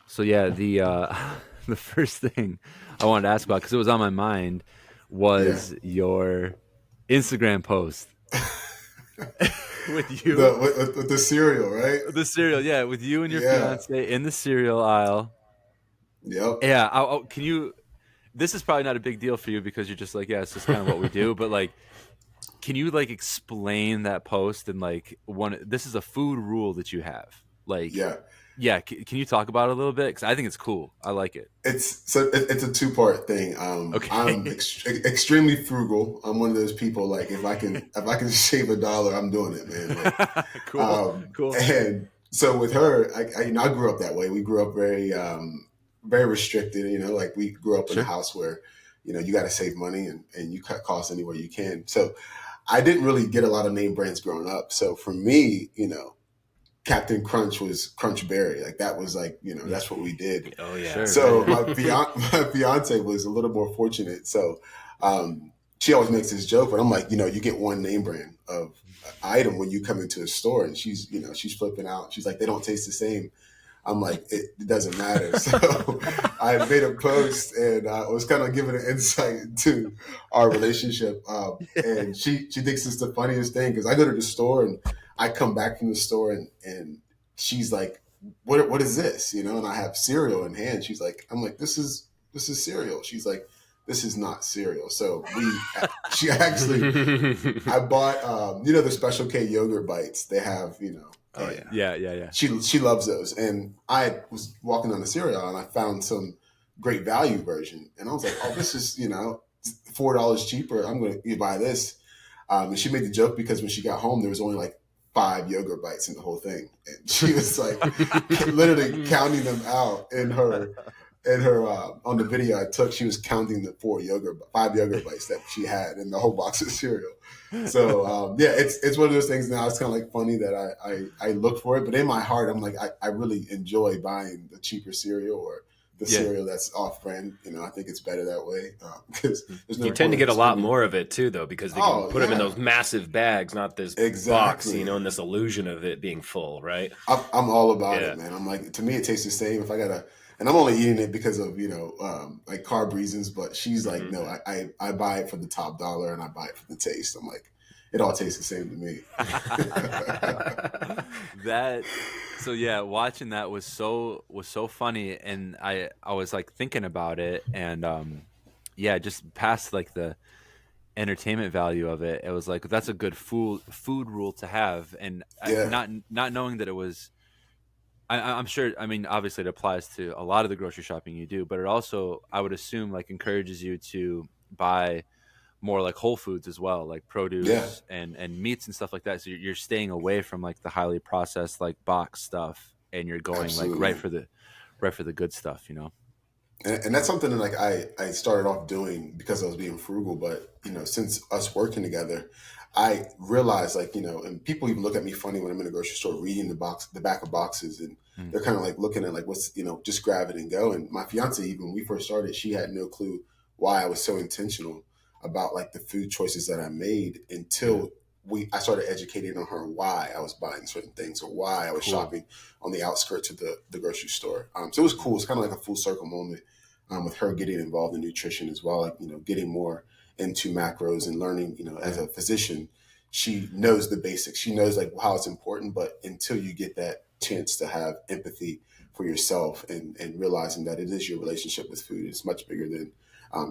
So yeah, the the first thing I wanted to ask about, because it was on my mind, Yeah. was your Instagram post with you, With the cereal, right? the cereal. Yeah, with you and your Yeah. fiance in the cereal aisle. Yep. Yeah, can you? This is probably not a big deal for you because you're just like, yeah, it's just kind of what we do. But like, can you like explain that post and like one? This is a food rule that you have. Like, Yeah. yeah, can you talk about it a little bit? Because I think it's cool. I like it. It's a two-part thing. I'm Okay. extremely frugal. I'm one of those people, like, if I can shave $1, I'm doing it, man. Like, Cool. Cool. and so with her, I grew up that way. We grew up very restricted. Like we grew up in a Sure. house where, you got to save money and you cut costs anywhere you can. So I didn't really get a lot of name brands growing up. So for me, Captain Crunch was Crunch Berry. Like that was like, Yeah. that's what we did. Oh yeah. Sure. So Yeah. my fiance was a little more fortunate. So she always makes this joke, but I'm like, you get one name brand of item when you come into a store, and she's flipping out. She's like, they don't taste the same. I'm like, it doesn't matter. So I made a post and was kind of giving an insight into our relationship. And she thinks it's the funniest thing because I go to the store and I come back from the store and she's like, what is this? And I have cereal in hand. I'm like, this is cereal. She's like, this is not cereal. So she actually, I bought, the Special K yogurt bites. They have, Oh and yeah. Yeah. Yeah. Yeah. she loves those. And I was walking on the cereal and I found some great value version. And I was like, oh, this is, $4 cheaper. I'm going to buy this. And she made the joke because when she got home, there was only like 5 yogurt bites in the whole thing. And she was like literally counting them out in her on the video I took. She was counting the 5 yogurt bites that she had in the whole box of cereal. So yeah, it's one of those things now. It's kind of like funny that I look for it, but in my heart, I'm like I really enjoy buying the cheaper cereal or the Yeah. cereal that's off brand. I think it's better that way because there's no You tend point to in get a lot spending. more of it too, though, because they can put them in Yeah, those massive bags, not this box, exactly. and this illusion of it being full, right? I'm all about Yeah. it, man. I'm like, to me, it tastes the same. If I gotta, and I'm only eating it because of like carb reasons. But she's like, hmm no, I buy it for the top dollar and I buy it for the taste. I'm like, it all tastes the same to me. That so yeah, watching that was so funny, and I was like thinking about it, and yeah, just past like the entertainment value of it, it was like that's a good food rule to have, and Yeah, not knowing that it was. I'm sure. I mean, obviously, it applies to a lot of the grocery shopping you do, but it also, I would assume, like encourages you to buy more like whole foods as well, like yeah, produce and meats and stuff like that. So you're staying away from like the highly processed like box stuff, and you're going like absolutely. right for the good stuff. And that's something that like I started off doing because I was being frugal. But since us working together, I realized like and people even look at me funny when I'm in a grocery store reading the back of boxes, and Mm. they're kind of like looking at like what's just grab it and go. And my fiance, even when we first started, she had no clue why I was so intentional about like the food choices that I made Yeah, until I started educating on her why I was buying certain things or why I was cool. shopping on the outskirts of the grocery store. So it was cool. It's kind of like a full circle moment with her getting involved in nutrition as well, like, getting more into macros and learning, as Yeah, a physician, she knows the basics. She knows like how it's important, but until you get that chance to have empathy for yourself and realizing that it is your relationship with food, it's much bigger than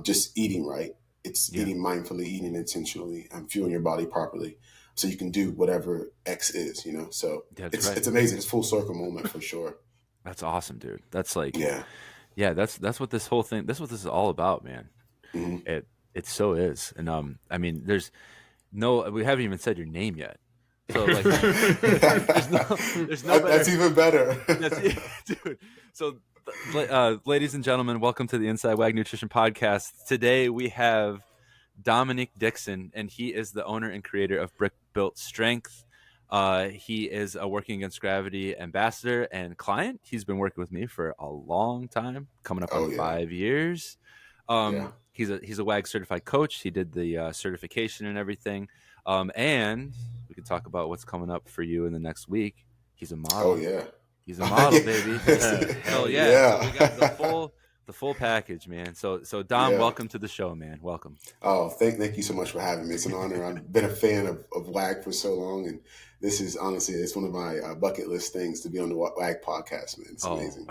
just eating right. It's yeah, eating mindfully, eating intentionally, fueling your body properly, so you can do whatever X is. So that's it's right. it's amazing. It's full circle moment for sure. That's awesome, dude. That's like, Yeah. yeah, that's what this whole thing. That's what this is all about, man. hmm It so is, and I mean, there's no, we haven't even said your name yet, so like, there's no That's better. even better. That's dude. So, ladies and gentlemen, welcome to the Inside Wag Nutrition Podcast. Today we have Dom Dixon, and he is the owner and creator of BrickBuilt Strength. He is a Working Against Gravity ambassador and client. He's been working with me for a long time, coming up on Oh yeah, 5 years. yeah. He's a WAG certified coach. He did the certification and everything. And we can talk about what's coming up for you in the next week. He's a Oh model. yeah. He's a model, Yeah. baby. Hell yeah. Yeah. So we got the full package, man. So Dom, Yeah. welcome to the show, man. Welcome. Oh, thank you so much for having me. It's an honor. I've been a fan of WAG for so long, and this is honestly, it's one of my bucket list things to be on the WAG podcast, man. It's Oh, amazing.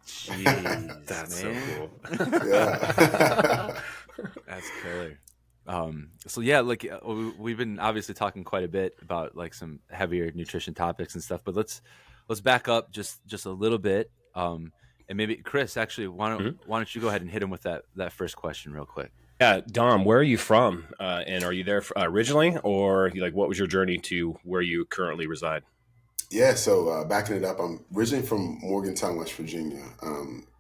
jeez, That's man. so cool. Yeah. That's killer. So yeah, like we've been obviously talking quite a bit about like some heavier nutrition topics and stuff, but let's back up just a little bit. And maybe Chris, actually, why don't you go ahead and hit him with that first question real quick? Yeah, Dom, where are you from? And are you there originally, or like what was your journey to where you currently reside? Yeah, so backing it up, I'm originally from Morgantown, West Virginia.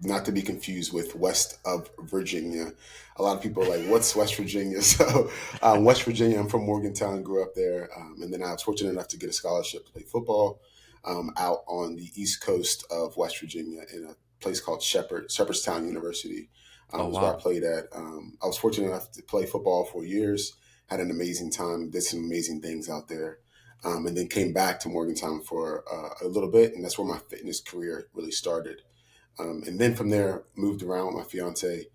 Not to be confused with west of Virginia. A lot of people are like, what's West Virginia? So West Virginia, I'm from Morgantown, grew up there. And then I was fortunate enough to get a scholarship to play football out on the east coast of West Virginia in a place called Shepherdstown University. Oh, Was where I wow. played at. I was fortunate enough to play football for years, had an amazing time, did some amazing things out there. And then came back to Morgantown for a little bit, and that's where my fitness career really started. And then from there, moved around with my fiance,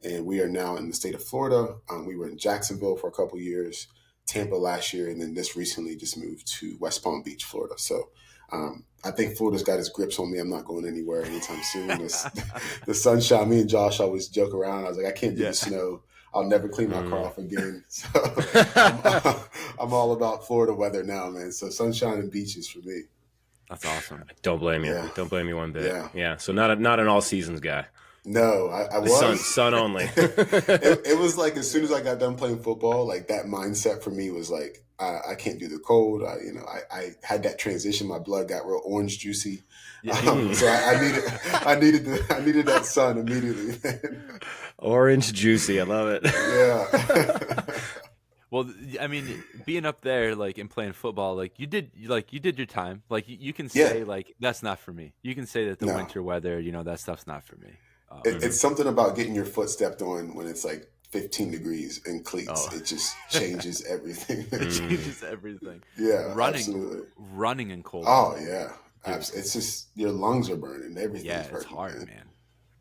and we are now in the state of Florida. We were in Jacksonville for a couple of years, Tampa last year, and then this recently just moved to West Palm Beach, Florida. So I think Florida's got its grips on me. I'm not going anywhere anytime soon. The sunshine, me and Josh always joke around. I was like, I can't do the snow. I'll never clean my car off again. So I'm all about Florida weather now, man. So sunshine and beaches for me. That's awesome. Don't blame you. Yeah. Don't blame you one bit. Yeah. Yeah. So not an all seasons guy. No, I was. Sun only. It was like as soon as I got done playing football, like that mindset for me was like, I can't do the cold. I had that transition. My blood got real orange juicy. Yeah. So I needed that sun immediately. Orange juicy. I love it. Yeah. Well, I mean, being up there, like, and playing football, like you did your time. Like, you can say, like, that's not for me. You can say that the No. winter weather, that stuff's not for me. It's something about getting your foot stepped on when it's like 15 degrees in cleats. Oh. It just changes everything. It changes everything. Yeah, Running, absolutely. running in cold. Oh yeah, it's just your lungs are burning. Everything's Yeah, it's hurting, hard, man.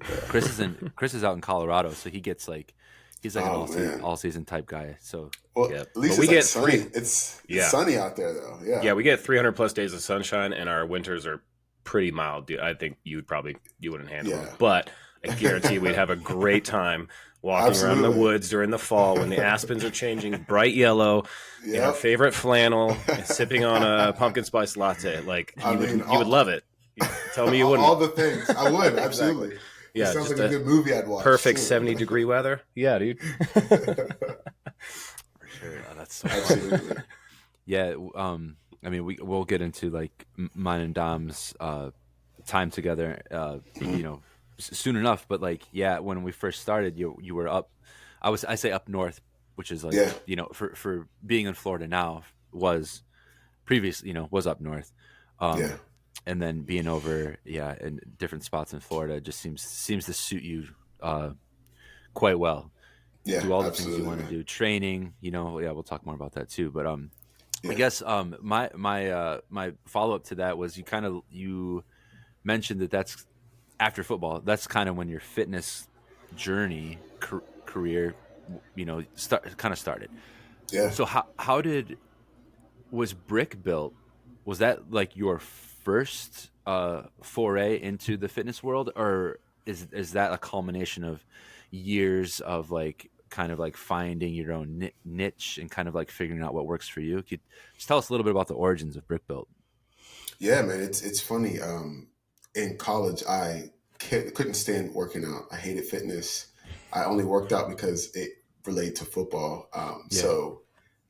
Yeah. Chris is out in Colorado, so he gets like he's like Oh, an man. all season type guy. So Well, Yeah. at least But we it's like get sunny. three. It's Yeah. sunny out there though. Yeah. Yeah, we get 300 plus days of sunshine, and our winters are pretty mild. I think you wouldn't handle Yeah. them, but I guarantee we'd have a great time walking around the Absolutely. woods during the fall when the aspens are changing bright yellow in our Yep. favorite flannel and sipping on a pumpkin spice latte. Like I you mean, would love it. Tell me you wouldn't. All the things I would absolutely. Yeah, it sounds just like a good movie I'd watch. perfect too. 70-degree weather. Yeah, dude. for sure, that's so funny. Absolutely. Yeah. I mean, we'll get into like mine and Dom's time together, soon enough. But like, yeah, when we first started, you were up. I say up north, which is like, Yeah. for being in Florida now was previously, was up north. Yeah. And then being over, in different spots in Florida just seems to suit you quite well. Yeah. Do all the absolutely, things you want to man. do, training. We'll talk more about that too. But I Yeah. guess my follow up to that was you mentioned that's after football. That's kind of when your fitness journey career, started. Yeah. So was BrickBuilt? Was that like your first foray into the fitness world, or is that a culmination of years of like kind of like finding your own niche and kind of like figuring out what works for you? Could you just tell us a little bit about the origins of BrickBuilt? Yeah, man, it's funny. In college, I couldn't stand working out. I hated fitness. I only worked out because it related to football. So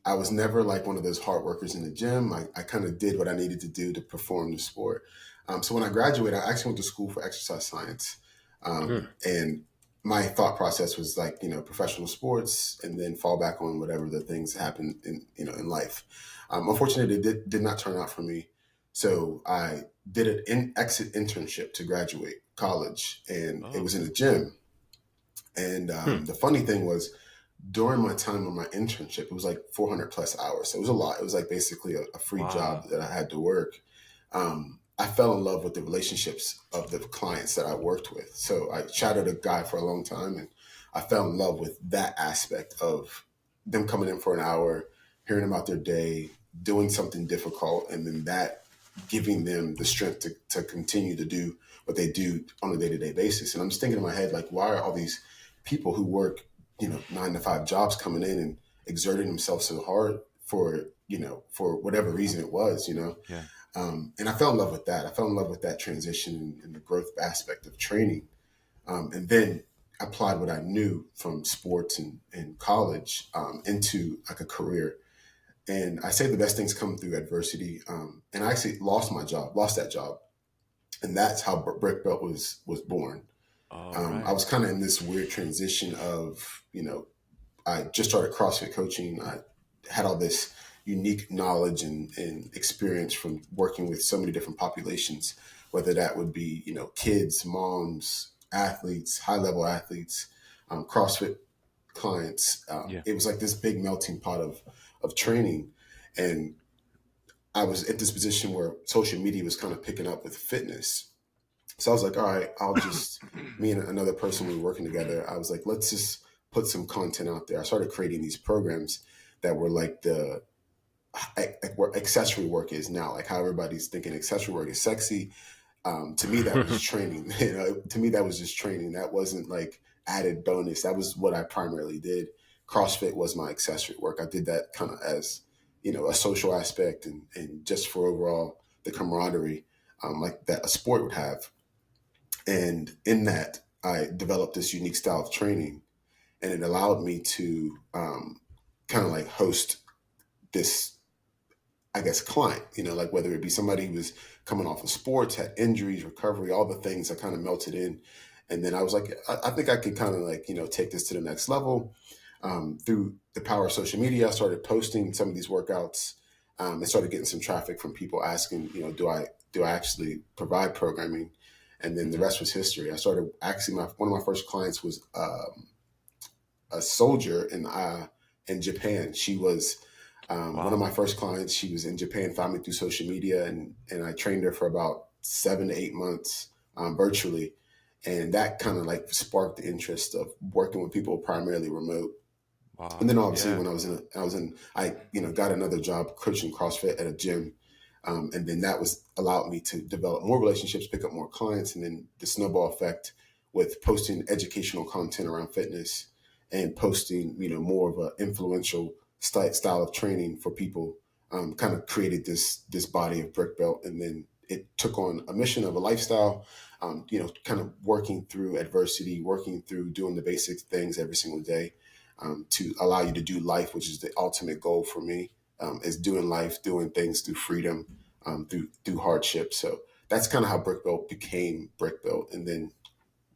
I was never like one of those hard workers in the gym. I kind of did what I needed to do to perform the sport. So when I graduated, I actually went to school for exercise science. And my thought process was like, professional sports and then fall back on whatever the things happen in life. Unfortunately, it did not turn out for me. So I did an exit internship to graduate college, and it was in a gym. And the funny thing was, during my time on my internship, it was like 400 plus hours. So it was a lot. It was like basically a free job that I had to work. I fell in love with the relationships of the clients that I worked with. So I shadowed a guy for a long time, and I fell in love with that aspect of them coming in for an hour, hearing about their day, doing something difficult, and then that giving them the strength to continue to do what they do on a day-to-day basis. And I'm just thinking in my head, like, why are all these people who work, 9 to 5 jobs coming in and exerting themselves so hard for whatever reason it was, Yeah. and I fell in love with that. I fell in love with that transition and the growth aspect of training. And then applied what I knew from sports and college into like a career. And I say the best things come through adversity. And I actually lost that job. And that's how BrickBuilt was born. All I right. was kind of in this weird transition of, I just started CrossFit coaching. I had all this unique knowledge and experience from working with so many different populations, whether that would be, kids, moms, athletes, high level athletes, CrossFit clients. Yeah. It was like this big melting pot of training. And I was at this position where social media was kind of picking up with fitness. So I was like, all right, me and another person, we were working together. I was like, let's just put some content out there. I started creating these programs that were like like where accessory work is now, like how everybody's thinking accessory work is sexy. To me, that was just training. To me, that was just training. That wasn't like added bonus. That was what I primarily did. CrossFit was my accessory work. I did that kind of as, a social aspect and just for overall the camaraderie, like that a sport would have. And in that, I developed this unique style of training, and it allowed me to kind of like host this, I guess, client, like whether it be somebody who was coming off of sports, had injuries, recovery, all the things I kind of melted in. And then I was like, I think I could kind of like, take this to the next level. Through the power of social media, I started posting some of these workouts. I started getting some traffic from people asking, do I actually provide programming? And then the Mhm. rest was history. I started actually one of my first clients was a soldier in Japan. She was one of Wow. my first clients. She was in Japan, found me through social media, and I trained her for about 7 to 8 months virtually, and that kind of like sparked the interest of working with people primarily remote. And Wow. then obviously Yeah. when I got another job coaching CrossFit at a gym. And then that was allowed me to develop more relationships, pick up more clients, and then the snowball effect with posting educational content around fitness and posting, more of an influential style of training for people, kind of created this body of brick belt. And then it took on a mission of a lifestyle, kind of working through adversity, working through doing the basic things every single day, to allow you to do life, which is the ultimate goal for me, is doing life, doing things through freedom, through hardship. So that's kind of how BrickBuilt became BrickBuilt, and then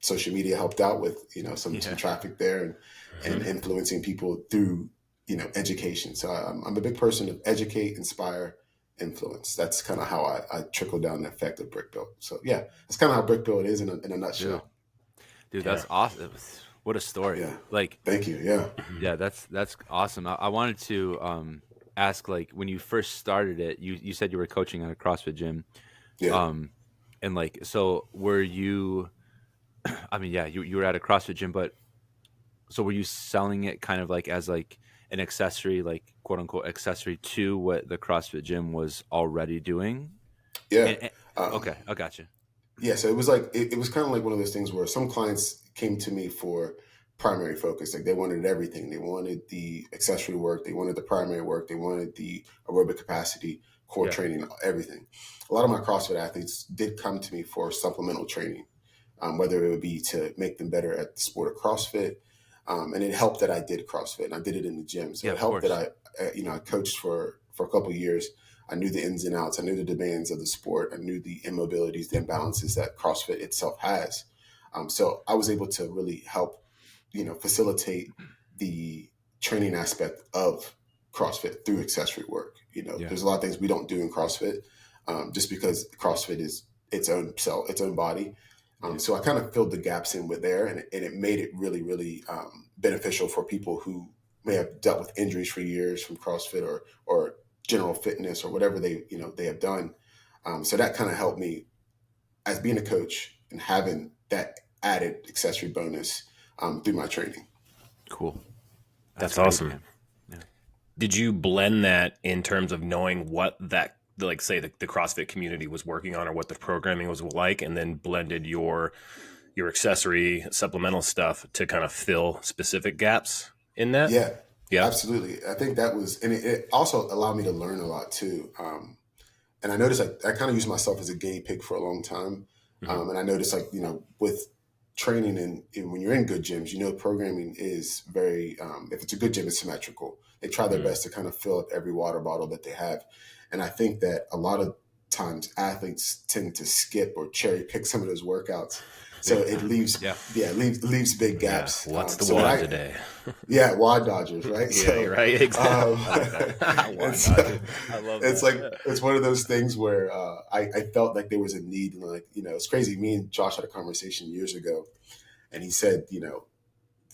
social media helped out with some Yeah. traffic there and influencing people through education. So I'm a big person of educate, inspire, influence. That's kind of how I trickle down the effect of BrickBuilt. So yeah, that's kind of how BrickBuilt is in a Dude. nutshell. Dude, Yeah. that's awesome. What a story. Yeah, Like, thank you. Yeah, yeah, that's awesome. I wanted to ask, like, when you first started it, you said you were coaching at a CrossFit gym. yeah. Um and like, so were you I mean, yeah, you were at a CrossFit gym, but so were you selling it kind of like as like an accessory, like quote unquote accessory to what the CrossFit gym was already doing? Yeah. And Um, okay, I got you. yeah. So it was like, it was kind of like one of those things where some clients came to me for primary focus. Like they wanted everything. They wanted the accessory work. They wanted the primary work. They wanted the aerobic capacity, core Yeah. training, everything. A lot of my CrossFit athletes did come to me for supplemental training, whether it would be to make them better at the sport of CrossFit. And it helped that I did CrossFit and I did it in the gym. So Yeah, it of helped that course. I coached for a couple of years. I knew the ins and outs. I knew the demands of the sport. I knew the immobilities, the imbalances that CrossFit itself has. So I was able to really help, facilitate the training aspect of CrossFit through accessory work. Yeah. There's a lot of things we don't do in CrossFit, just because CrossFit is its own cell, its own body. Yeah. So I kind of filled the gaps in with there, and it made it really, really beneficial for people who may have dealt with injuries for years from CrossFit or general fitness or whatever they have done. So that kind of helped me as being a coach and having that added accessory bonus through my training. Cool. That's great, awesome. man. Yeah. Did you blend that in terms of knowing what that, like say the CrossFit community was working on or what the programming was like, and then blended your accessory supplemental stuff to kind of fill specific gaps in that? Yeah, Yeah. absolutely. I think that was, and it also allowed me to learn a lot too. And I noticed I kind of used myself as a guinea pig for a long time. Mm-hmm. And I noticed with training and when you're in good gyms, programming is very, if it's a good gym, it's symmetrical. They try their best to kind of fill up every water bottle that they have. And I think that a lot of times athletes tend to skip or cherry pick some of those workouts. So it leaves, leaves big gaps. What's the so WOD today? Yeah, wad dodgers, right? Yeah, so, right. Exactly. So, I love it's that. it's one of those things where I felt like there was a need, and it's crazy. Me and Josh had a conversation years ago, and he said,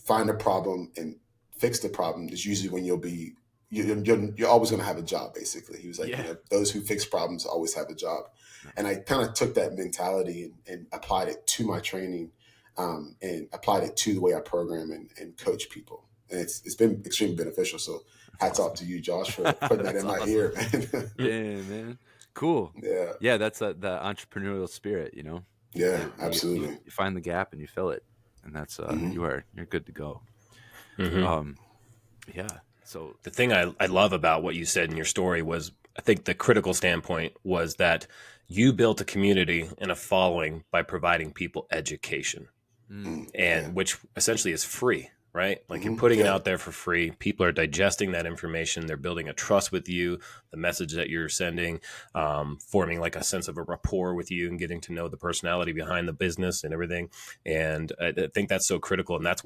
find a problem and fix the problem is usually when you're always going to have a job. Basically, he was like, those who fix problems always have a job, and I kind of took that mentality and applied it to my training. And applied it to the way I program and coach people. And it's been extremely beneficial. So hats off to you, Josh, for putting that in my ear, man. Yeah, man. Cool. Yeah. Yeah, that's the entrepreneurial spirit, Yeah, absolutely. You find the gap and you fill it. And that's you're good to go. Mm-hmm. Yeah. So the thing I love about what you said in your story was, I think the critical standpoint was that you built a community and a following by providing people education. And which essentially is free, right? Like you're putting it out there for free. People are digesting that information. They're building a trust with you, the message that you're sending, forming like a sense of a rapport with you and getting to know the personality behind the business and everything. And I think that's so critical. And that's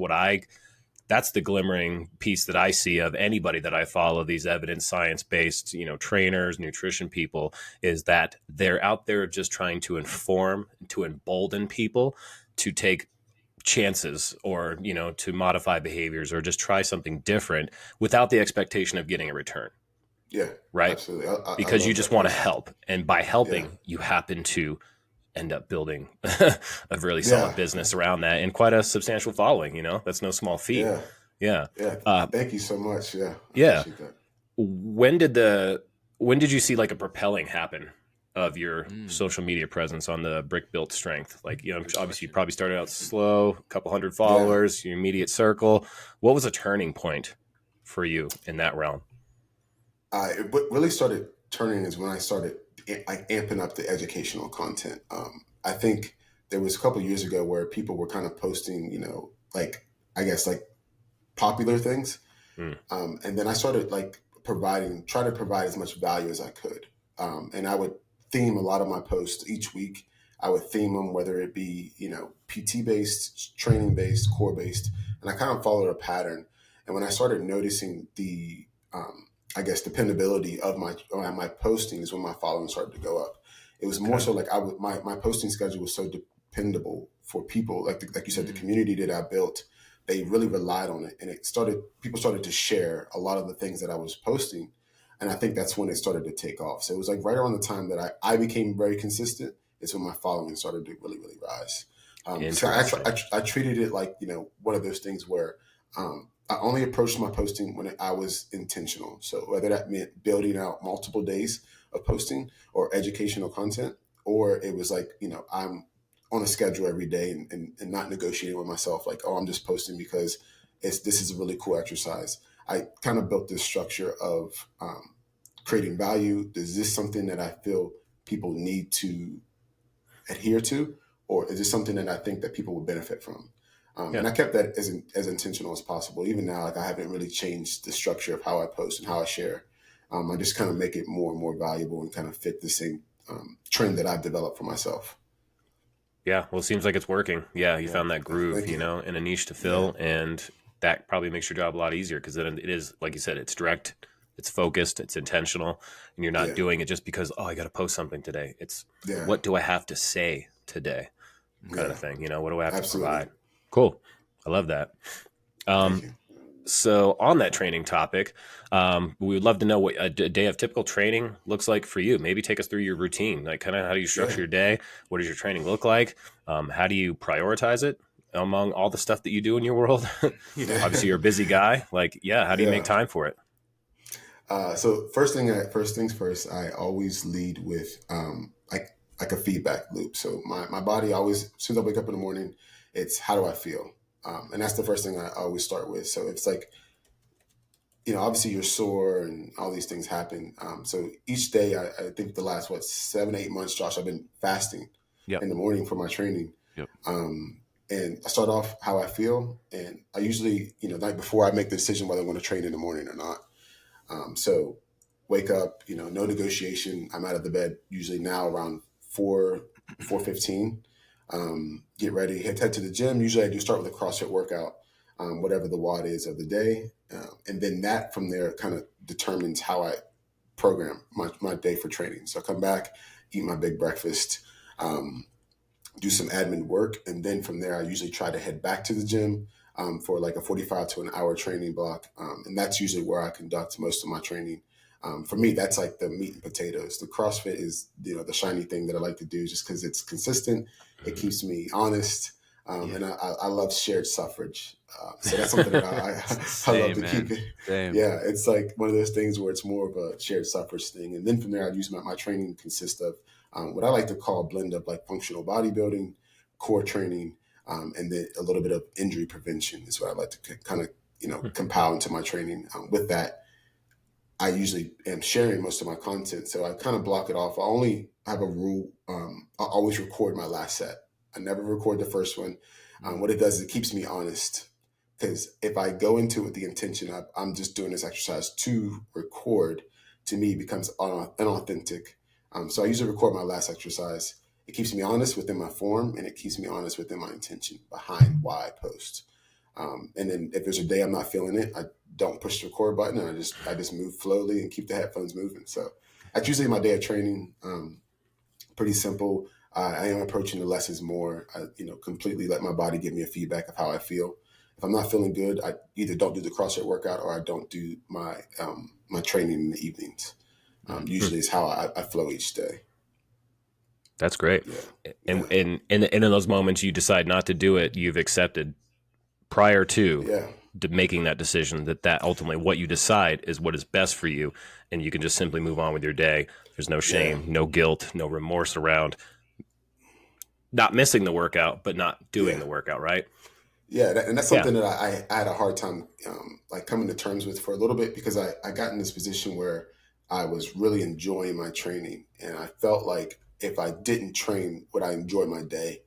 the glimmering piece that I see of anybody that I follow, these evidence science-based, trainers, nutrition people, is that they're out there just trying to inform, to embolden people to take chances or to modify behaviors or just try something different without the expectation of getting a return. Yeah, right. Absolutely. Because you just want to help, and by helping you happen to end up building a really solid business around that and quite a substantial following. That's no small feat. Yeah. Thank you so much. I appreciate that. When did you see like a propelling happen of your social media presence on the BrickBuilt Strength? Like, obviously you probably started out slow, a couple hundred followers, your immediate circle. What was a turning point for you in that realm? What really started turning is when I started amping up the educational content. I think there was a couple of years ago where people were kind of posting, popular things. And then I started try to provide as much value as I could. And I would theme a lot of my posts each week. I would theme them, whether it be, PT based, training based, core based, and I kind of followed a pattern. And when I started noticing the, dependability of my posting is when my following started to go up. It was more so like my posting schedule was so dependable for people. Like you said, the community that I built, they really relied on it. And people started to share a lot of the things that I was posting. And I think that's when it started to take off. So it was like right around the time that I became very consistent. It's when my following started to really, really rise. So I treated it like, one of those things where I only approached my posting when I was intentional. So whether that meant building out multiple days of posting or educational content, or it was like, I'm on a schedule every day and not negotiating with myself like, oh, I'm just posting because this is a really cool exercise. I kind of built this structure of creating value. Is this something that I feel people need to adhere to, or is this something that I think that people will benefit from? And I kept that as intentional as possible. Even now, I haven't really changed the structure of how I post and how I share. I just kind of make it more and more valuable and kind of fit the same trend that I've developed for myself. Yeah, well, it seems like it's working. Yeah, you found that groove, and a niche to fill, and that probably makes your job a lot easier because then it is, like you said, it's direct, it's focused, it's intentional, and you're not doing it just because, I got to post something today. It's what do I have to say today, kind of thing. What do I have to provide? Cool, I love that. So on that training topic, we would love to know what a day of typical training looks like for you. Maybe take us through your routine, like kind of how do you structure Yeah. your day? What does your training look like? How do you prioritize it among all the stuff that you do in your world? Yeah. Obviously, you're a busy guy. Like, yeah, how do you make Yeah. time for it? So first things first, I always lead with like a feedback loop. So my body always, as soon as I wake up in the morning, it's how do I feel, and that's the first thing I always start with. So it's like, obviously you're sore and all these things happen. So each day, I think the last 7, 8 months, Josh, I've been fasting Yep. in the morning for my training. Yep. And I start off how I feel, and I usually, the night before, I make the decision whether I want to train in the morning or not. So wake up, no negotiation. I'm out of the bed usually now around 4:15. Get ready, head to the gym. Usually I do start with a CrossFit workout, whatever the WOD is of the day. And then that from there kind of determines how I program my day for training. So I come back, eat my big breakfast, do some admin work. And then from there, I usually try to head back to the gym for like a 45 to an hour training block. And that's usually where I conduct most of my training. For me, that's like the meat and potatoes. The CrossFit is, the shiny thing that I like to do just because it's consistent. It keeps me honest. And I love shared suffrage. So that's something that I love to keep it. Same. Yeah, it's like one of those things where it's more of a shared suffrage thing. And then from there, I use my training consists of what I like to call a blend of like functional bodybuilding, core training, and then a little bit of injury prevention is what I like to kind of, compile into my training. With that, I usually am sharing most of my content. So I kind of block it off. I only have a rule. I always record my last set. I never record the first one. What it does is it keeps me honest. Because if I go into it with the intention of I'm just doing this exercise to record, to me it becomes inauthentic. So I usually record my last exercise. It keeps me honest within my form, and it keeps me honest within my intention behind why I post. And then if there's a day I'm not feeling it, I don't push the record button, and I just move slowly and keep the headphones moving. So that's usually my day of training. Pretty simple. I am approaching the lessons more. I, completely let my body give me a feedback of how I feel. If I'm not feeling good, I either don't do the CrossFit workout or I don't do my my training in the evenings. Usually is how I flow each day. That's great. Yeah. And, Yeah. and in those moments you decide not to do it, you've accepted prior to Yeah. making that decision that ultimately what you decide is what is best for you, and you can just simply move on with your day. There's no shame, no guilt, no remorse around not missing the workout, but not doing the workout, right? Yeah, and that's something that I had a hard time like coming to terms with for a little bit, because I got in this position where I was really enjoying my training, and I felt like if I didn't train, would I enjoy my day?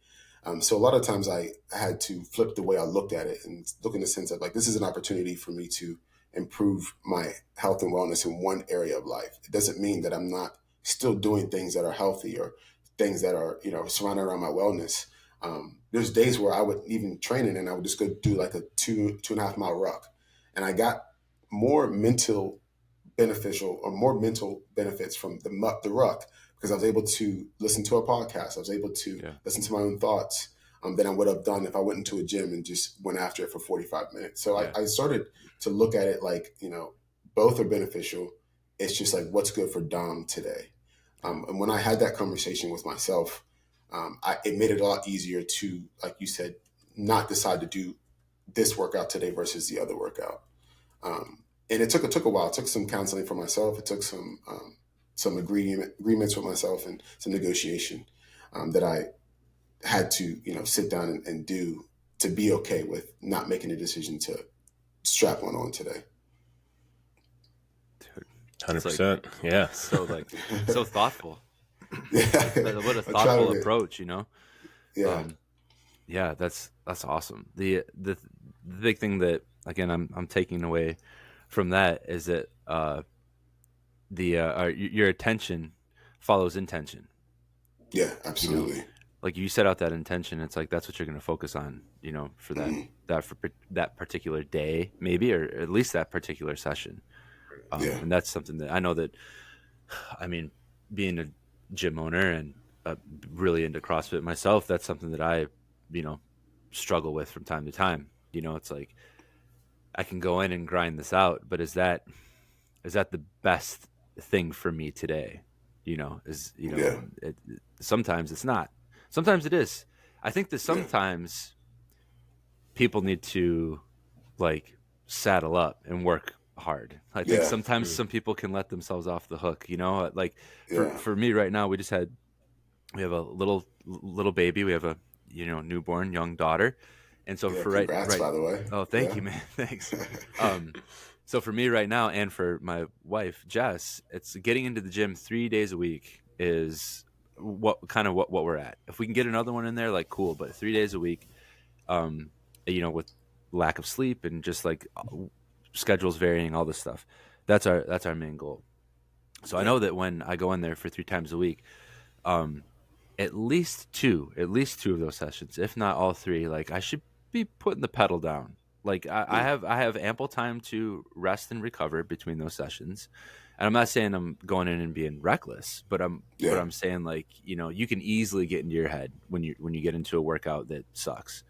So a lot of times I had to flip the way I looked at it and look in the sense of like, this is an opportunity for me to improve my health and wellness in one area of life. It doesn't mean that I'm not still doing things that are healthy or things that are, surrounded around my wellness. There's days where I would even training and I would just go do like a 2.5 mile ruck. And I got more mental benefits from the ruck, because I was able to listen to a podcast. I was able to listen to my own thoughts than I would have done if I went into a gym and just went after it for 45 minutes. So I started to look at it like, both are beneficial. It's just like, what's good for Dom today? And when I had that conversation with myself, it made it a lot easier to, like you said, not decide to do this workout today versus the other workout. And it took a while. It took some counseling for myself. It took some agreements with myself and some negotiation that I had to, sit down and do to be okay with not making a decision to strap one on today. 100%. Yeah. So so thoughtful. Yeah. What a thoughtful approach, Yeah. Yeah, that's awesome. The big thing that, again, I'm taking away from that is that your attention follows intention. Yeah, absolutely. Like you set out that intention, it's like that's what you're going to focus on, for that particular day, maybe, or at least that particular session. And that's something that I know that, I mean, being a gym owner and really into CrossFit myself, that's something that I, struggle with from time to time. It's like I can go in and grind this out, but is that the best thing for me today? Yeah. And sometimes it's not. Sometimes it is. I think that Yeah. sometimes people need to like saddle up and work hard. I think Yeah. sometimes some people can let themselves off the hook, like Yeah. for me right now, we have a little baby. We have a, newborn young daughter. And so Yeah. for Congrats, right. by the way. Oh, thank Yeah. you, man. Thanks. Um, so for me right now, and for my wife, Jess, it's getting into the gym 3 days a week is what we're at. If we can get another one in there, like cool, but 3 days a week, um, with lack of sleep and just like schedules varying, all this stuff. That's our main goal. So I Yeah. know that when I go in there for 3 times a week, um, at least two of those sessions, if not all three, like I should be putting the pedal down. Like Mm. I have ample time to rest and recover between those sessions. And I'm not saying I'm going in and being reckless, but Yeah. I'm saying like, you can easily get into your head when you get into a workout that sucks.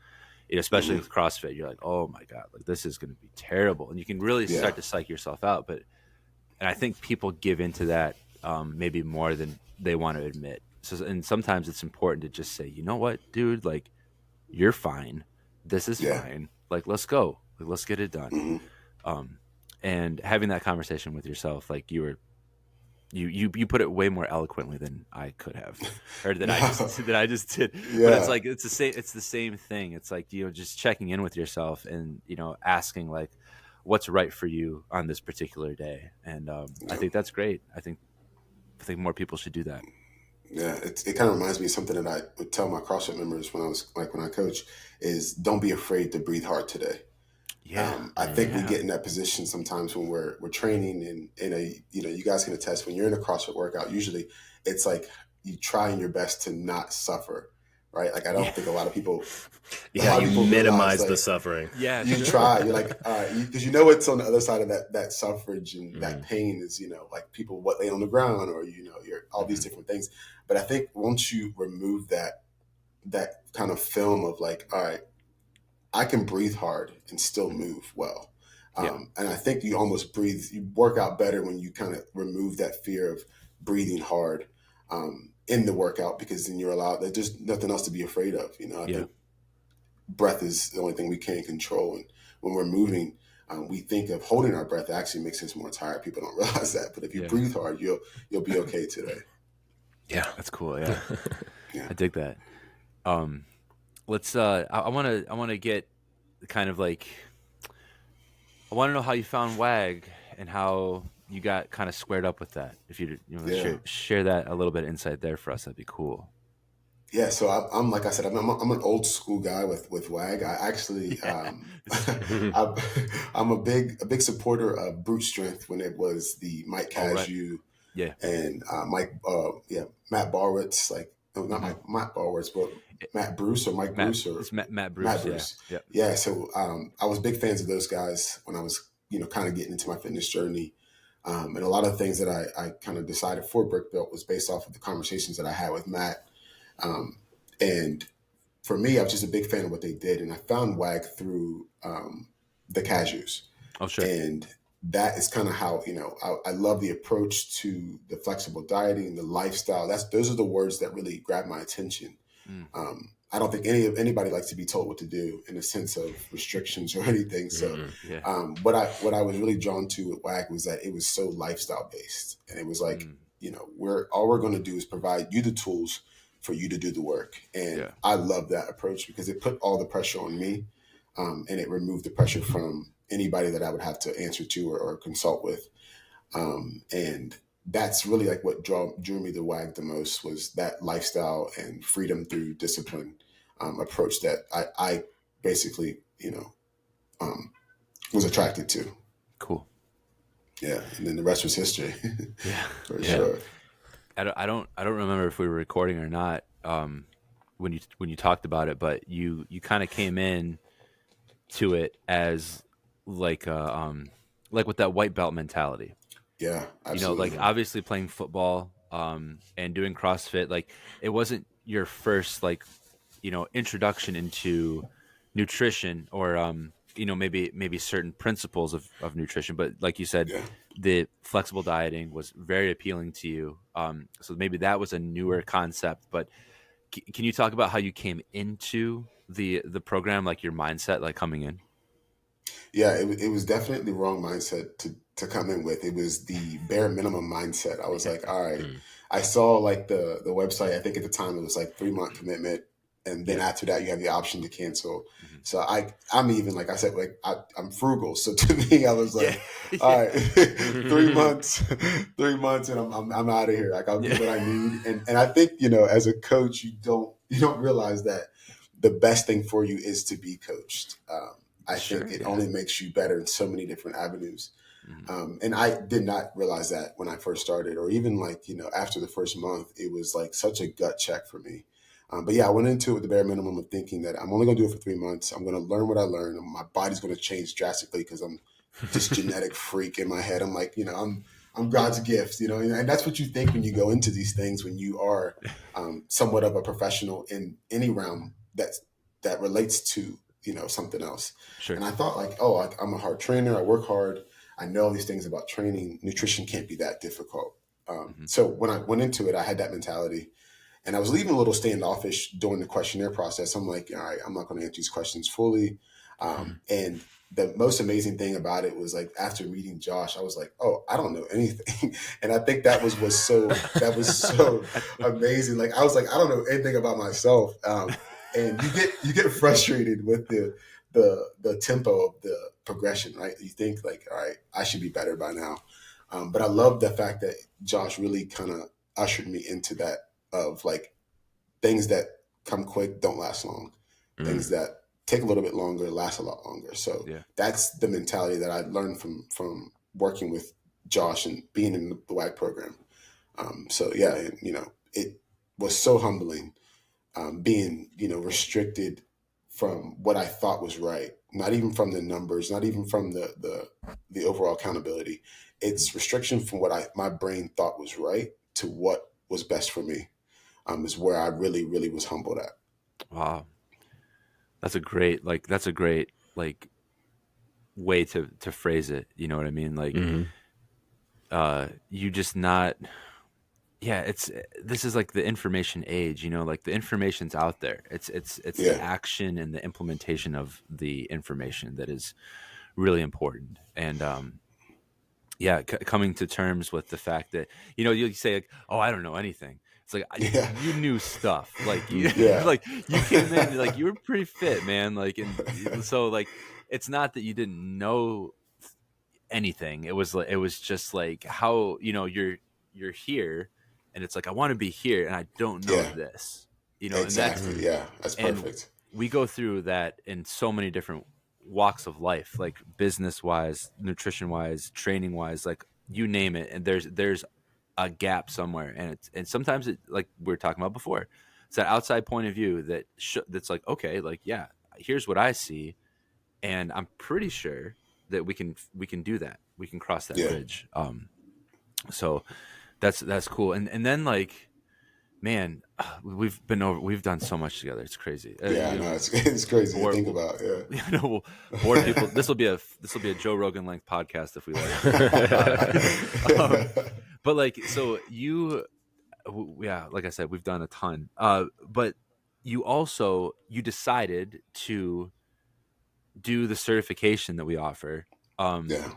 Especially Hmm. with CrossFit, you're like, oh my God, like this is going to be terrible. And you can really Yeah. start to psych yourself out. And I think people give into that maybe more than they want to admit. So, and sometimes it's important to just say, you know what, dude, like you're fine. This is Yeah. fine. Like, let's go. Like, let's get it done. Hmm. Um, and having that conversation with yourself, like you put it way more eloquently than I could have, or that I No. just that I just did. But it's Yeah. like it's the same thing. It's like just checking in with yourself and asking like what's right for you on this particular day. And I Yeah. think that's great. I think more people should do that. Yeah, it kind of reminds me of something that I would tell my CrossFit members when I coach is don't be afraid to breathe hard today. Yeah, I think we yeah, get in that position sometimes when we're training and in a you guys can attest when you're in a CrossFit workout. Usually, it's like you trying your best to not suffer, right? Like I yeah, don't think a Yeah, lot of you people realize minimize the like suffering. yeah. you Sure. try. You're like, all right, because you know it's on the other side of that suffrage and that Hmm. pain is like people what lay on the ground or you're all these Hmm. different things. But I think once you remove that kind of film of like, all right, I can breathe hard and still Hmm. move well. Yeah, And I think you work out better when you kind of remove that fear of breathing hard in the workout because then you're allowed, there's just nothing else to be afraid of. I yeah, think breath is the only thing we can't control. And when we're moving, we think of holding our breath actually makes us more tired. People don't realize that. But if you yeah. breathe hard, you'll be okay today. Yeah. That's cool. Yeah, Yeah. I dig that. Um, let's. I want to get kind of like I want to know how you found WAG and how you got kind of squared up with that. If you want to Yeah. share that a little bit of insight there for us, that'd be cool. Yeah, so I'm like I said, I'm an old school guy with WAG. I actually, Yeah, this is great. I, I'm a big supporter of brute strength when it was the Mike All right. Cashew Yeah. and Matt Barwitz, like no, not Hmm. Matt Barwitz, but Matt Bruce or Mike Bruce or It's Matt Matt Bruce. Yeah. Bruce. Yeah. Yeah, so I was big fans of those guys when I was kind of getting into my fitness journey. And a lot of the things that I kind of decided for BrickBuilt was based off of the conversations that I had with Matt. Um, and for me, I was just a big fan of what they did, and I found WAG through the cashews, Oh, sure. and that is kind of how I love the approach to the flexible dieting, the lifestyle. Those are the words that really grab my attention. Mm. I don't think anybody likes to be told what to do in a sense of restrictions or anything. So, Mm-mm. Yeah. what I was really drawn to with WAG was that it was so lifestyle based, and it was like, Mm. we're going to do is provide you the tools for you to do the work, and Yeah. I love that approach because it put all the pressure on me, and it removed the pressure from anybody that I would have to answer to or consult with, and that's really like what drew me to WAG the most was that lifestyle and freedom through discipline approach that I basically um, was attracted to. Cool. Yeah, and then the rest was history Yeah. for Yeah. sure. I don't remember if we were recording or not. When you talked about it, but you kind of came in to it as like like with that white belt mentality. Yeah, Like absolutely. obviously playing football and doing CrossFit, like it wasn't your first like introduction into nutrition or maybe certain principles of nutrition, but like you said, Yeah. the flexible dieting was very appealing to you. So maybe that was a newer concept, but can you talk about how you came into the program, like your mindset, like coming in? Yeah, it was definitely the wrong mindset to come in with. It was the bare minimum mindset. I was like, all right. Mm. I saw like the website. I think at the time it was like 3-month commitment, and then Yeah. after that you have the option to cancel. Mm-hmm. So I'm even like I said, like I'm frugal. So to me, I was Yeah. like, all right, 3 months, 3 months, and I'm out of here. Like I'll get what I need. And I think as a coach, you don't realize that the best thing for you is to be coached. I Sure. think it Yeah. only makes you better in so many different avenues. Mm-hmm. And I did not realize that when I first started, or even like, after the first month, it was like such a gut check for me. But yeah, I went into it with the bare minimum of thinking that I'm only going to do it for 3 months. I'm going to learn what I learned, and my body's going to change drastically because I'm this genetic freak in my head. I'm like, I'm God's gift, and that's what you think when you go into these things, when you are somewhat of a professional in any realm that relates to, something else. Sure. And I thought like, oh, I'm a hard trainer. I work hard. I know all these things about training. Nutrition can't be that difficult. Mm-hmm. So when I went into it, I had that mentality, and I was leaving a little standoffish during the questionnaire process. I'm like, all right, I'm not going to answer these questions fully. And the most amazing thing about it was like after meeting Josh, I was like, oh, I don't know anything. And I think that was so amazing. Like I was like, I don't know anything about myself. And you get frustrated with the tempo of the progression, right? You think like, all right, I should be better by now. But I love the fact that Josh really kind of ushered me into that, of like things that come quick don't last long. Things that take a little bit longer last a lot longer. So Yeah. that's the mentality that I learned from working with Josh and being in the WAG program. So yeah, it was so humbling, being restricted from what I thought was right, not even from the numbers, not even from the overall accountability. It's restriction from what my brain thought was right to what was best for me. Is where I really, really was humbled at. Wow. That's a great like way to phrase it. You know what I mean? Like, you just not, yeah, this is like the information age, like the information's out there. It's the Yeah, action and the implementation of the information that is really important. And yeah, coming to terms with the fact that you say like, oh, I don't know anything. It's like yeah, you knew stuff, like you yeah, like you came in like you were pretty fit, man. Like, and so like it's not that you didn't know anything. It was just like how you're here, and it's like I want to be here, and I don't know yeah. this, and that's Exactly. Yeah, that's and perfect. we go through that in so many different walks of life, like business wise, nutrition wise, training wise, like you name it, and there's a gap somewhere, and sometimes it, like we were talking about before, it's that outside point of view that's like, okay, like, yeah, here's what I see, and I'm pretty sure that we can do that, we can cross that Yeah, bridge. So that's cool. And then like, man, we've done so much together. It's crazy. yeah. I know it's crazy to Or think about. Yeah. we'll bore people. This will be a Joe Rogan length podcast if we let it. But like, so yeah, like I said, we've done a ton. But you decided to do the certification that we offer. Um, Yeah.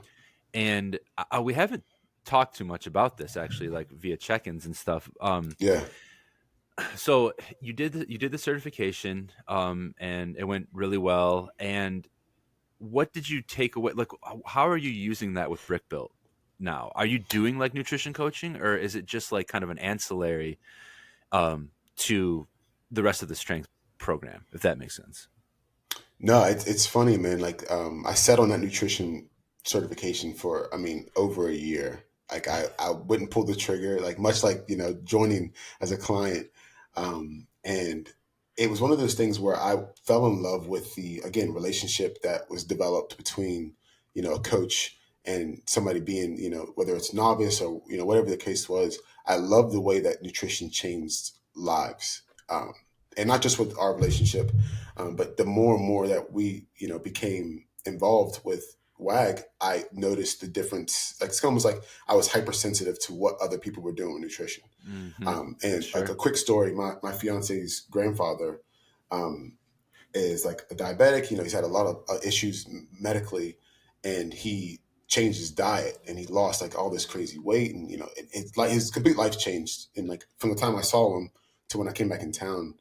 and we haven't talked too much about this actually, like via check-ins and stuff. Yeah. So you did the certification, and it went really well. And what did you take away? Like, how are you using that with BrickBuilt now? Are you doing like nutrition coaching, or is it just like kind of an ancillary to the rest of the strength program, if that makes sense? No, it's funny, man. Like, I sat on that nutrition certification for, I mean, over a year. Like, I wouldn't pull the trigger, like much like joining as a client, and it was one of those things where I fell in love with the, again, relationship that was developed between a coach and somebody, being whether it's novice or whatever the case was. I love the way that nutrition changed lives, and not just with our relationship, but the more and more that we became involved with WAG, I noticed the difference. Like, it's almost like I was hypersensitive to what other people were doing with nutrition. Mm-hmm. And Sure. like a quick story, my fiance's grandfather is like a diabetic. He's had a lot of issues medically, and he changed his diet, and he lost like all this crazy weight, and it's like his complete life changed. And like from the time I saw him to when I came back in town,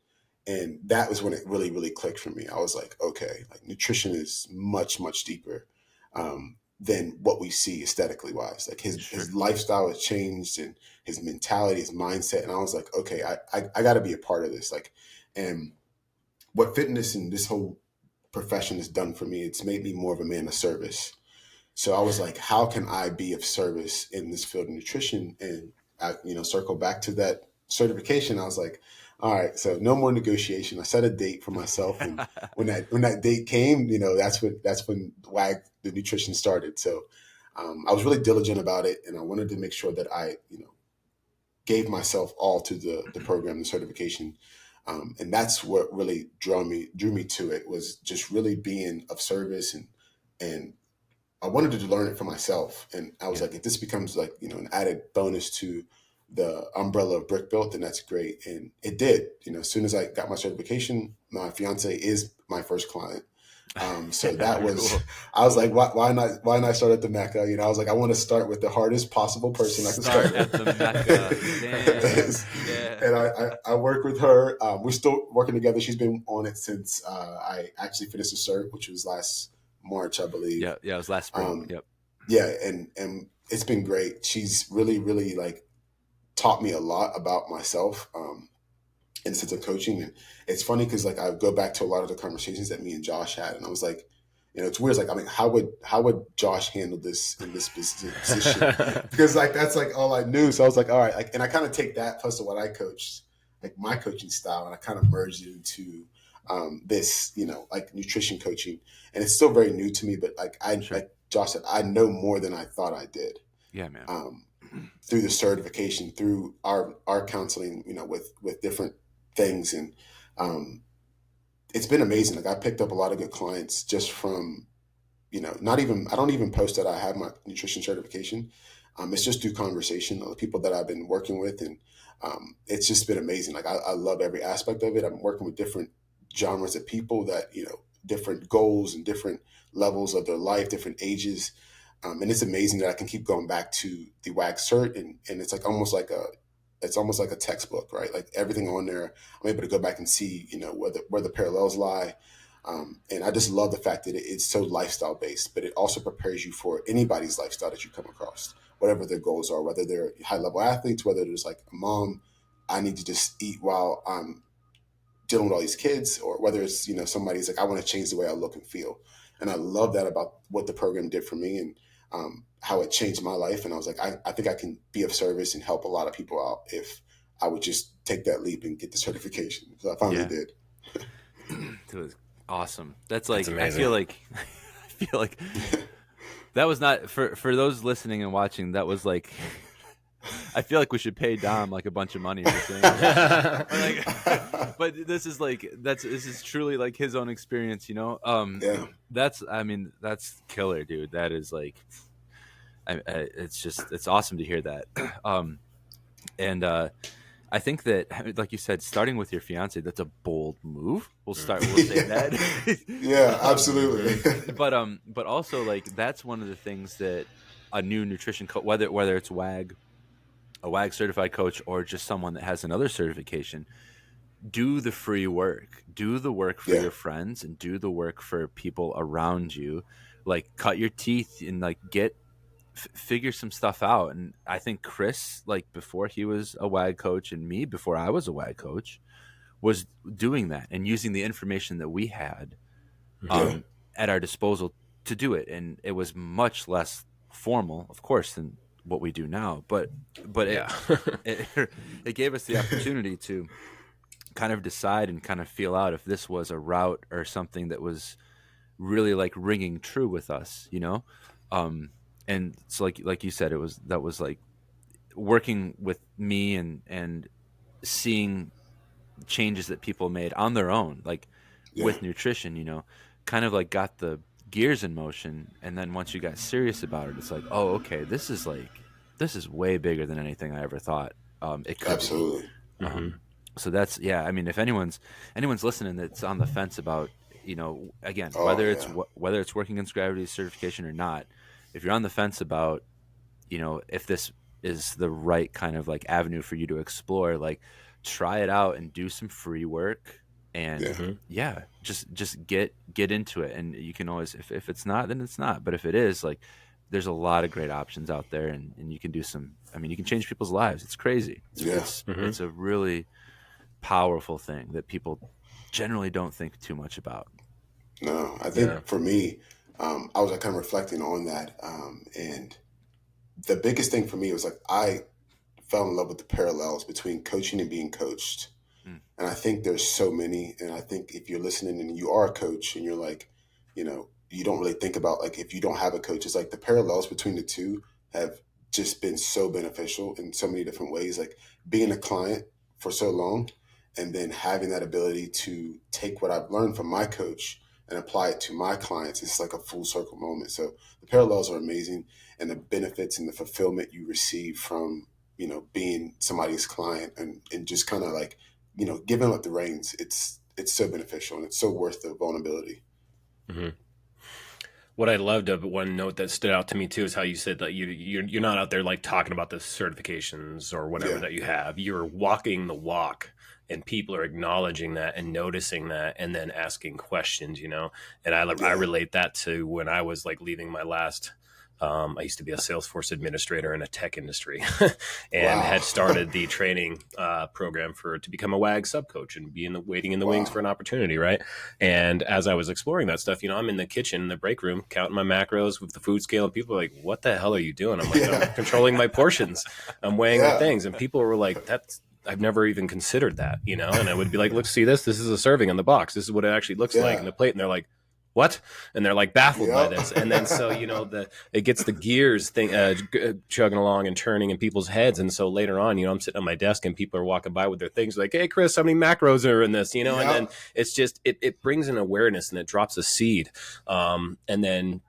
and that was when it really, really clicked for me. I was like, okay, like nutrition is much, much deeper than what we see aesthetically wise. Like his lifestyle has changed, and his mentality, his mindset. And I was like, okay, I got to be a part of this. Like, and what fitness and this whole profession has done for me, it's made me more of a man of service. So I was like, how can I be of service in this field of nutrition? And I, circle back to that certification. I was like, all right, so no more negotiation. I set a date for myself, and when that date came, that's when WAG the nutrition started. So I was really diligent about it, and I wanted to make sure that I gave myself all to the program, the certification. And that's what really drew me to it, was just really being of service, and I wanted to learn it for myself. And I was like, if this becomes like, an added bonus to the umbrella of BrickBuilt, then that's great. And it did. As soon as I got my certification, my fiance is my first client. So that was, cool. I was like, why not start at the Mecca? I was like, I want to start with the hardest possible person I can start at the Mecca. Damn. And I work with her. We're still working together. She's been on it since I actually finished the cert, which was last March, I believe. Yeah, it was last spring. Yep. Yeah, and it's been great. She's really, really like taught me a lot about myself in the sense of coaching. And it's funny because like I go back to a lot of the conversations that me and Josh had, and I was like, it's weird. It's like, I mean, how would Josh handle this in this position? Because like that's like all I knew. So I was like, all right, like, and I kind of take that plus what I coached, like my coaching style, and I kind of merged it into this, like nutrition coaching. And it's still very new to me, but like like Josh said, I know more than I thought I did. Yeah, man. Through the certification, through our counseling, with different things. And it's been amazing. Like I picked up a lot of good clients just from, I don't even post that I have my nutrition certification. It's just through conversation of the people that I've been working with. And it's just been amazing. Like I love every aspect of it. I'm working with different genres of people that, different goals and different levels of their life, different ages. And it's amazing that I can keep going back to the WAG cert, and it's like almost like a textbook, right? Like everything on there, I'm able to go back and see, where the parallels lie. And I just love the fact that it's so lifestyle based, but it also prepares you for anybody's lifestyle that you come across, whatever their goals are, whether they're high level athletes, whether there's like a mom, I need to just eat while I'm dealing with all these kids, or whether it's, somebody's like, I want to change the way I look and feel. And I love that about what the program did for me, and how it changed my life. And I was like, I think I can be of service and help a lot of people out if I would just take that leap and get the certification. So I finally did. It was awesome. That's amazing. I feel like that was not for those listening and watching. That was like, I feel like we should pay Dom like a bunch of money for saying that. But this is truly like his own experience, That's killer, dude. That is like, it's awesome to hear that. And I think that, like you said, starting with your fiance, that's a bold move. We'll say that. Yeah, absolutely. But also like that's one of the things that a new nutrition coach, whether it's a WAG certified coach, or just someone that has another certification, do the free work. Do the work for your friends, and do the work for people around you. Like cut your teeth and like figure some stuff out. And I think Chris, like before he was a WAG coach, and me before I was a WAG coach, was doing that and using the information that we had at our disposal to do it. And it was much less formal, of course, than what we do now, but it gave us the opportunity to kind of decide and kind of feel out if this was a route or something that was really like ringing true with us, and so like you said, that was like working with me and seeing changes that people made on their own, like with nutrition, kind of like got the gears in motion. And then once you got serious about it, it's like, oh, okay, this is way bigger than anything I ever thought it could be. Absolutely. So that's, I mean, if anyone's listening that's on the fence about, again, Oh, whether yeah. whether it's working against gravity certification or not, if you're on the fence about, if this is the right kind of like avenue for you to explore, like try it out and do some free work and just get into it. And you can always, if it's not, then it's not. But if it is, like, there's a lot of great options out there, and you can do some, I mean, you can change people's lives. It's crazy. It's a really powerful thing that people generally don't think too much about. No, I think for me, I was like kind of reflecting on that. And the biggest thing for me was like, I fell in love with the parallels between coaching and being coached. And I think there's so many. And I think if you're listening and you are a coach and you're like, you don't really think about like, if you don't have a coach, it's like the parallels between the two have just been so beneficial in so many different ways. Like being a client for so long and then having that ability to take what I've learned from my coach and apply it to my clients. It's like a full circle moment. So the parallels are amazing, and the benefits and the fulfillment you receive from, being somebody's client and just kind of like, giving up the reins. It's so beneficial, and it's so worth the vulnerability. What I loved of one note that stood out to me too is how you said that you're not out there like talking about the certifications or whatever that you have. You're walking the walk, and people are acknowledging that and noticing that, and then asking questions. And I relate that to when I was like leaving my last. I used to be a Salesforce administrator in a tech industry, and had started the training program to become a WAG sub coach and be waiting in the wings for an opportunity, right? And as I was exploring that stuff, I'm in the kitchen, in the break room, counting my macros with the food scale, and people are like, "What the hell are you doing?" I'm like, "I'm controlling my portions. I'm weighing the things," and people were like, I've never even considered that, And I would be like, "Look, see this? This is a serving on the box. This is what it actually looks like in the plate," and they're like, "What?" And they're like baffled by this. And then so, it gets the gears chugging along and turning in people's heads. And so later on, I'm sitting on my desk and people are walking by with their things like, "Hey, Chris, how many macros are in this?" And then it's just, it brings an awareness and it drops a seed. And then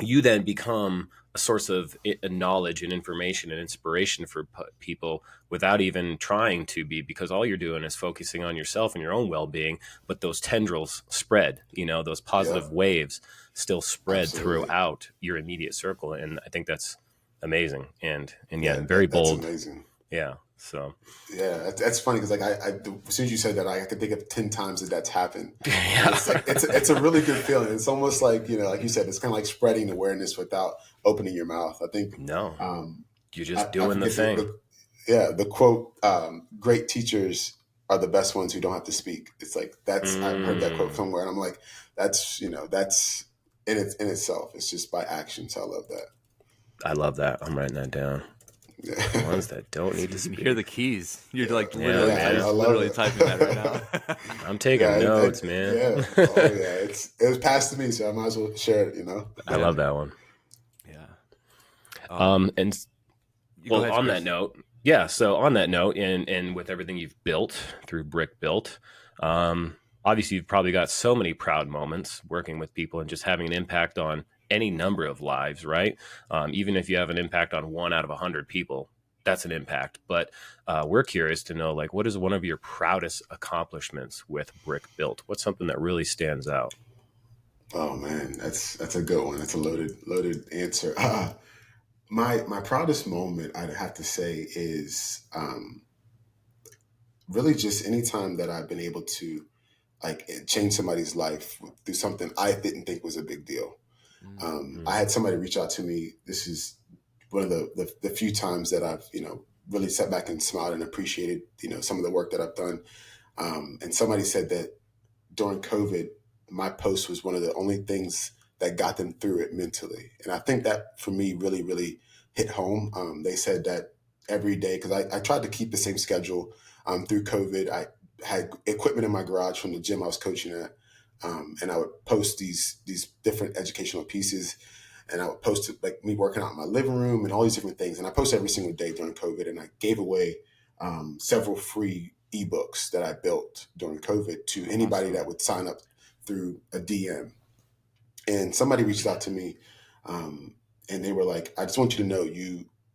you then become a source of knowledge and information and inspiration for people without even trying to be, because all you're doing is focusing on yourself and your own well-being. But those tendrils spread, those positive waves still spread throughout your immediate circle. And I think that's amazing. And very bold. That's amazing. Yeah. So that's funny because like as soon as you said that, I could think of 10 times that's happened. It's like it's a really good feeling. It's almost like like you said, it's kind of like spreading awareness without opening your mouth. I think you're just doing the thing. The quote, "Great teachers are the best ones who don't have to speak." It's like I've heard that quote somewhere, and I'm like, that's that's in itself. It's just by action. So I love that. I love that. I'm writing that down. The ones that don't need to speak. You hear the keys. You're like literally typing that right now. I'm taking notes, man. It was passed to me, so I might as well share it. I love that one. Yeah. And well, on that note, so on that note, and with everything you've built through BrickBuilt, obviously you've probably got so many proud moments working with people and just having an impact on any number of lives, right? Even if you have an impact on 1 out of 100 people, that's an impact. But we're curious to know, like, what is one of your proudest accomplishments with BrickBuilt? What's something that really stands out? Oh man, that's a good one. That's a loaded answer. My proudest moment, I'd have to say, is really just anytime that I've been able to like change somebody's life through something I didn't think was a big deal. I had somebody reach out to me. This is one of the few times that I've, really sat back and smiled and appreciated, some of the work that I've done. And somebody said that during COVID, my post was one of the only things that got them through it mentally. And I think that for me really, really hit home. They said that every day, because I tried to keep the same schedule through COVID. I had equipment in my garage from the gym I was coaching at. And I would post these different educational pieces, and I would post it, like me working out in my living room and all these different things. And I posted every single day during COVID, and I gave away several free ebooks that I built during COVID to anybody that would sign up through a DM. and somebody reached out to me, and they were like, "I just want you to know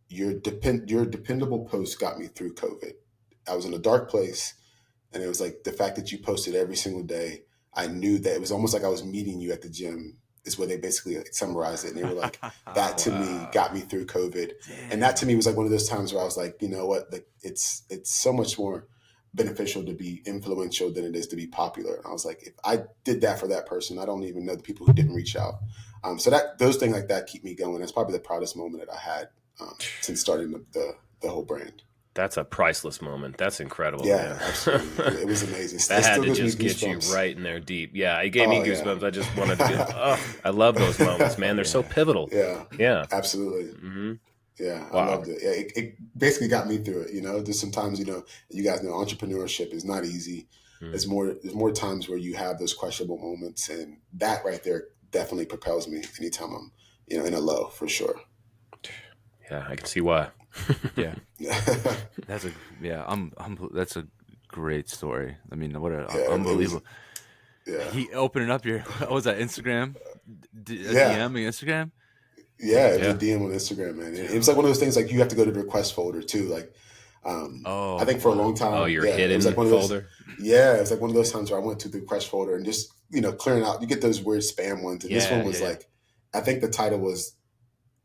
your dependable post got me through COVID. I was in a dark place, and it was like the fact that you posted every single day. I knew that it was almost like I was meeting you at the gym." Is where they basically summarized it, and they were like, "That to me got me through COVID," and that to me was like one of those times where I was like, you know what, like it's so much more beneficial to be influential than it is to be popular. And I was like, if I did that for that person, I don't even know the people who didn't reach out. So that those things like that keep me going. That's probably the proudest moment that I had since starting the whole brand. That's a priceless moment. That's incredible. Yeah, Man. Absolutely. It was amazing. That had to just get you right in there deep. Yeah, it gave me goosebumps. Yeah. I just wanted to be, I love those moments, man. They're so pivotal. Yeah, absolutely. Mm-hmm. Yeah, wow. I loved it. Yeah, it basically got me through it. You know, just sometimes, you know, you guys know entrepreneurship is not easy. There's more times where you have those questionable moments, and that right there definitely propels me anytime I'm, you know, in a low, for sure. Yeah, I can see why. Yeah. That's a great story. I mean, what an unbelievable. He opening up your, what was that, Instagram? DM on Instagram? Yeah, it was a DM on Instagram, man. It was like one of those things like you have to go to the request folder too. Like, I think for a long time. Oh, your hidden like folder? It was like one of those times where I went to the request folder and just, you know, clearing out. You get those weird spam ones. And this one was like, I think the title was,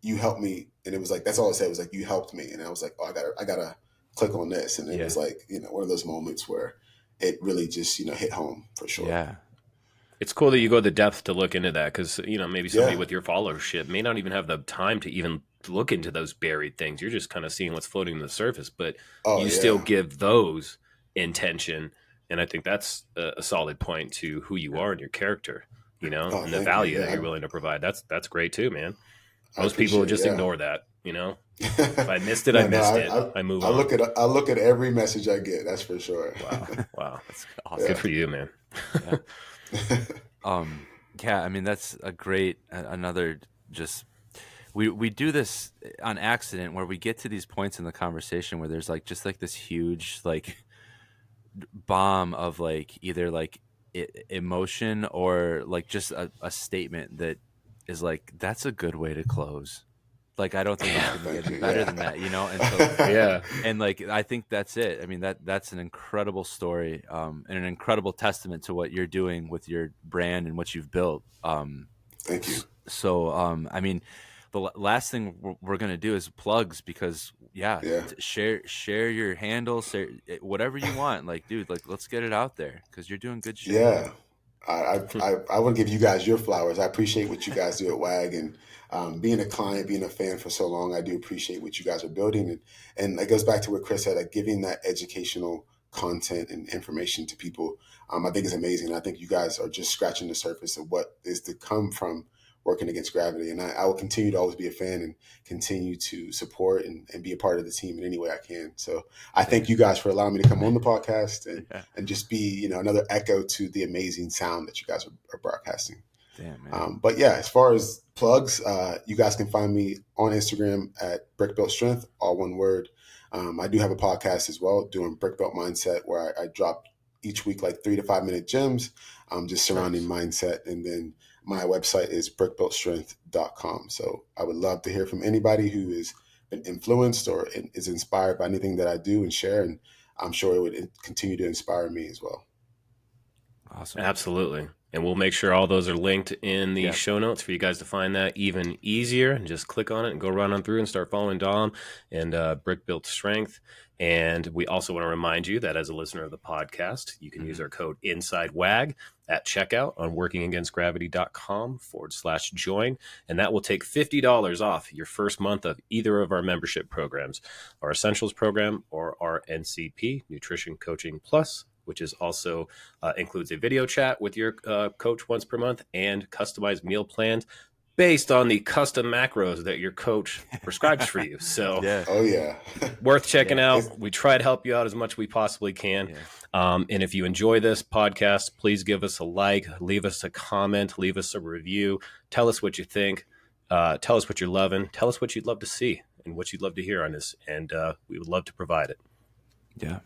"You helped me." And it was like, that's all it said. It was like, "You helped me." And I was like, oh, I gotta click on this. And it was like, you know, one of those moments where it really just, you know, hit home for sure. Yeah. It's cool that you go to the depth to look into that, because, you know, maybe somebody with your followership may not even have the time to even look into those buried things. You're just kind of seeing what's floating to the surface, but you still give those intention. And I think that's a solid point to who you are and your character, you know, and the value that you're willing to provide. That's great too, man. Most people just ignore that, you know. If I missed it, I missed it. I move on. I look at every message I get. That's for sure. Wow, that's awesome. Good for you, man. I mean, that's a great another just. We do this on accident where we get to these points in the conversation where there's like just like this huge like bomb of like either like emotion or like just a statement that is like, that's a good way to close. Like, I don't think it's going to get better than that, you know? And so, and like, I think that's it. I mean, that's an incredible story, and an incredible testament to what you're doing with your brand and what you've built. Thank you. So, I mean, the last thing we're going to do is plugs, because share your handle, whatever you want. Like, dude, like, let's get it out there, because you're doing good shit. Yeah. I want to give you guys your flowers. I appreciate what you guys do at WAG, and being a client, being a fan for so long, I do appreciate what you guys are building. And it goes back to what Chris said, like giving that educational content and information to people. I think is amazing. I think you guys are just scratching the surface of what is to come from working against gravity. And I will continue to always be a fan and continue to support and be a part of the team in any way I can. So I thank you guys for allowing me to come on the podcast and just be, you know, another echo to the amazing sound that you guys are broadcasting. Damn, man. But yeah, as far as plugs, you guys can find me on Instagram at BrickBuilt Strength, all one word. I do have a podcast as well, doing BrickBuilt Mindset, where I drop each week like 3 to 5 minute gems, just surrounding mindset. And then my website is brickbuiltstrength.com. So I would love to hear from anybody who has been influenced or is inspired by anything that I do and share. And I'm sure it would continue to inspire me as well. Awesome. Absolutely. And we'll make sure all those are linked in the show notes for you guys to find that even easier. And just click on it and go run on through and start following Dom and BrickBuilt Strength. And we also want to remind you that as a listener of the podcast, you can use our code INSIDEWAG at checkout on workingagainstgravity.com/join. And that will take $50 off your first month of either of our membership programs, our Essentials program or our NCP, Nutrition Coaching Plus, which is also includes a video chat with your coach once per month and customized meal plans based on the custom macros that your coach prescribes for you. So worth checking out. We try to help you out as much as we possibly can. And if you enjoy this podcast, please give us a like, leave us a comment, leave us a review. Tell us what you think. Tell us what you're loving. Tell us what you'd love to see and what you'd love to hear on this. And we would love to provide it. Yeah.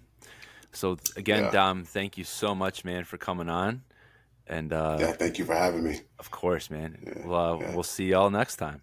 So again, Dom, thank you so much, man, for coming on. And yeah, thank you for having me. of course, man. Yeah, Well, yeah. we'll see y'all next time.